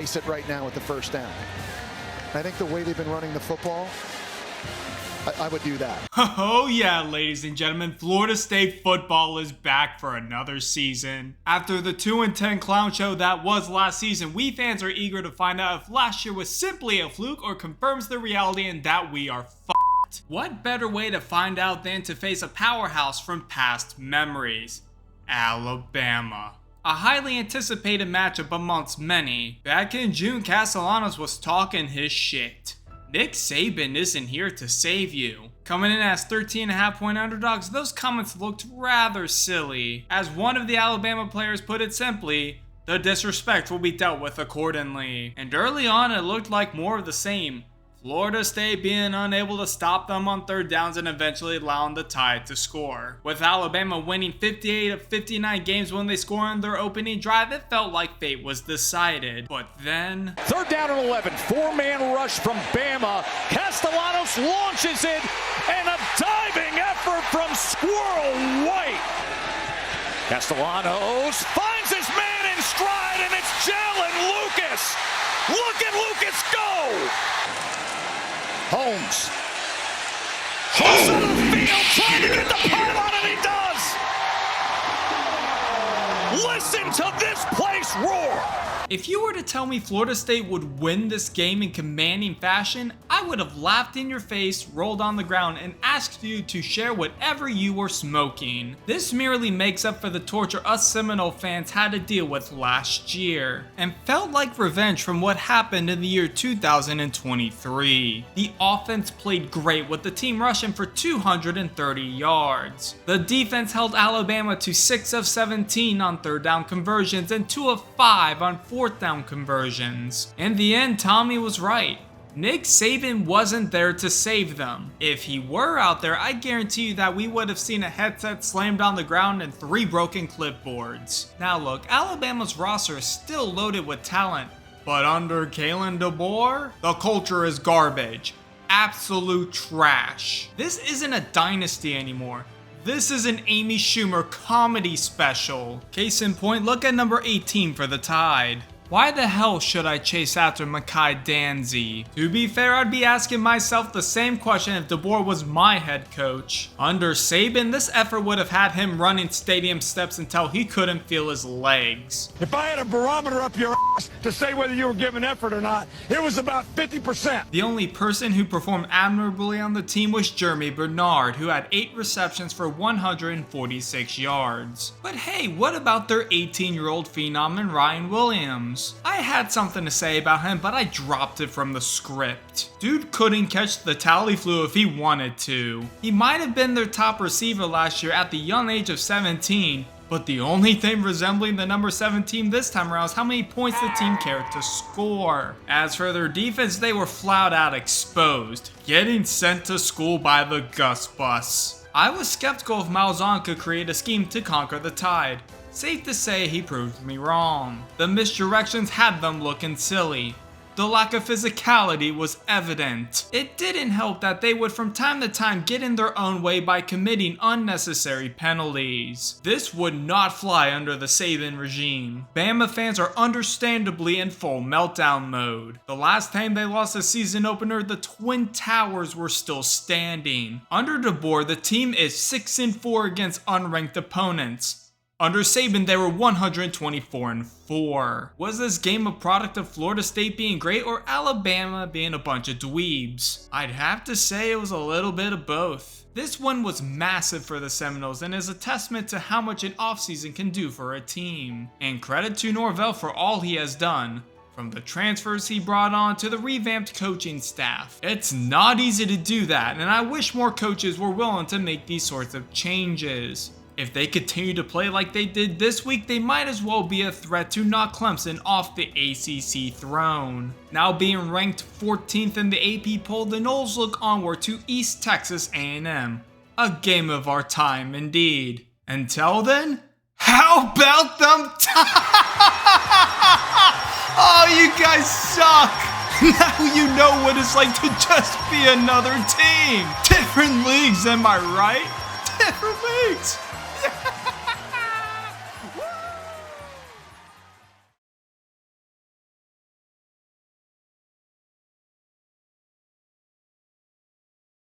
it right now with the first down. I think the way they've been running the football, I would do that. Oh yeah, ladies and gentlemen, Florida State football is back for another season. After the 2-10 clown show that was last season, we fans are eager to find out if last year was simply a fluke or confirms the reality and that we are f***ed. What better way to find out than to face a powerhouse from past memories? Alabama. A highly anticipated matchup amongst many. Back in June, Castellanos was talking his shit. Nick Saban isn't here to save you. Coming in as 13.5-point underdogs, those comments looked rather silly. As one of the Alabama players put it simply, the disrespect will be dealt with accordingly. And early on, it looked like more of the same. Florida State being unable to stop them on third downs and eventually allowing the Tide to score. With Alabama winning 58 of 59 games when they scored on their opening drive, it felt like fate was decided. But then... Third down and 11, four-man rush from Bama. Castellanos launches it, and a diving effort from Squirrel White. Castellanos finds his man in stride, and it's Jalen Lucas. Look at Lucas go! Holmes. Close to the field, trying to get the pylon, and he does! Listen to this place roar! If you were to tell me Florida State would win this game in commanding fashion, I would have laughed in your face, rolled on the ground, and asked you to share whatever you were smoking. This merely makes up for the torture us Seminole fans had to deal with last year, and felt like revenge from what happened in the year 2023. The offense played great with the team rushing for 230 yards. The defense held Alabama to 6 of 17 on third down conversions and 2 of 5 on fourth down conversions. In the end, Tommy was right. Nick Saban wasn't there to save them. If he were out there, I guarantee you that we would have seen a headset slammed on the ground and 3 broken clipboards. Now look, Alabama's roster is still loaded with talent, but under Kalen DeBoer, the culture is garbage. Absolute trash. This isn't a dynasty anymore. This is an Amy Schumer comedy special. Case in point, look at number 18 for the Tide. Why the hell should I chase after Mekhi Danzy? To be fair, I'd be asking myself the same question if DeBoer was my head coach. Under Saban, this effort would have had him running stadium steps until he couldn't feel his legs. If I had a barometer up your ass to say whether you were giving effort or not, it was about 50%. The only person who performed admirably on the team was Jeremy Bernard, who had 8 receptions for 146 yards. But hey, what about their 18-year-old phenom and Ryan Williams? I had something to say about him, but I dropped it from the script. Dude couldn't catch the tally flu if he wanted to. He might have been their top receiver last year at the young age of 17, but the only thing resembling the number 17 this time around is how many points the team cared to score. As for their defense, they were flat out exposed, getting sent to school by the Gus Bus. I was skeptical if Malzahn could create a scheme to conquer the Tide. Safe to say he proved me wrong. The misdirections had them looking silly. The lack of physicality was evident. It didn't help that they would from time to time get in their own way by committing unnecessary penalties. This would not fly under the Saban regime. Bama fans are understandably in full meltdown mode. The last time they lost a season opener, the Twin Towers were still standing. Under DeBoer, the team is 6-4 against unranked opponents. Under Saban, they were 124-4. Was this game a product of Florida State being great or Alabama being a bunch of dweebs? I'd have to say it was a little bit of both. This one was massive for the Seminoles and is a testament to how much an offseason can do for a team. And credit to Norvell for all he has done. From the transfers he brought on to the revamped coaching staff. It's not easy to do that, and I wish more coaches were willing to make these sorts of changes. If they continue to play like they did this week, they might as well be a threat to knock Clemson off the ACC throne. Now being ranked 14th in the AP poll, the Noles look onward to East Texas A&M. A game of our time indeed. Until then, how about them Oh, you guys suck! Now you know what it's like to just be another team! Different leagues, am I right? Different leagues!